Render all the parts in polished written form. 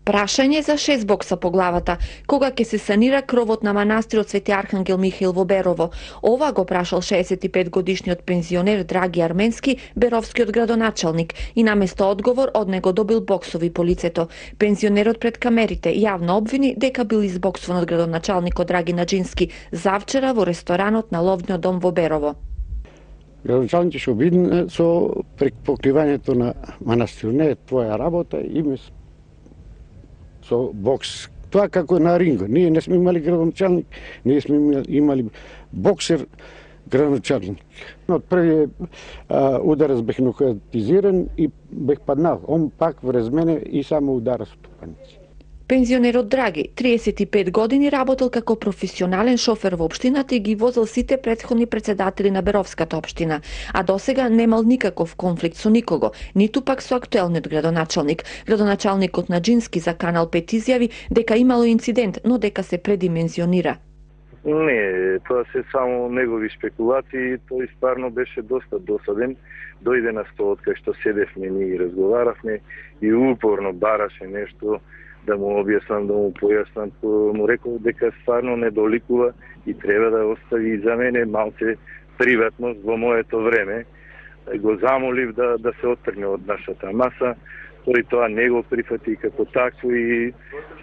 Прашање за 6 бокса по главата, кога ќе се санира кровот на манастирот Свети Архангел Михаил во Берово. Ова го прашал 65 годишниот пензионер Драги Арменски, беровскиот градоначалник, и наместо одговор од него добил боксови по лицето. Пензионерот пред камерите јавно обвини дека бил избоксван од градоначалникот Драги Наџински завчера во ресторанот на Ловниот дом во Берово. Градоначалник ќе обиден со покривањето на манастирот. Не е твоја работа и со бокс. Тоа како на ринго. Ние не сме имали градоначалник, ние сме имали боксер градоначалник. Од првиот ударец бех нокаутизиран и бех паднал. Он пак врз мене и само удара со тупаници. Пензионерот Драги, 35 години, работел како професионален шофер во општината и ги возел сите претходни председатели на Беровската општина, а досега немал никаков конфликт со никого, ниту пак со актуелниот градоначалник. Градоначалникот Наџински за Канал 5 изјави дека имало инцидент, но дека се предимензионира. Не, тоа се само негови спекулации, тој стварно беше доста досаден. Дојде на столот кај што седевме и разговаравме и упорно бараше нешто да му објаснам, да му појаснам, му рекол дека стварно не доликува и треба да остави за мене малце приватност во моето време. Го замолив да се оттргне од нашата маса, тој тоа не го прифати како такво и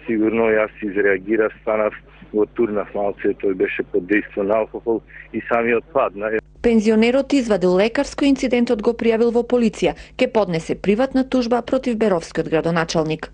сигурно јас изреагирав, станав, го турнав малце, тој беше под дејство на алкохол и самиот падна. Пензионерот извадил лекарско, инцидентот го пријавил во полиција, ке поднесе приватна тужба против беровскиот градоначалник.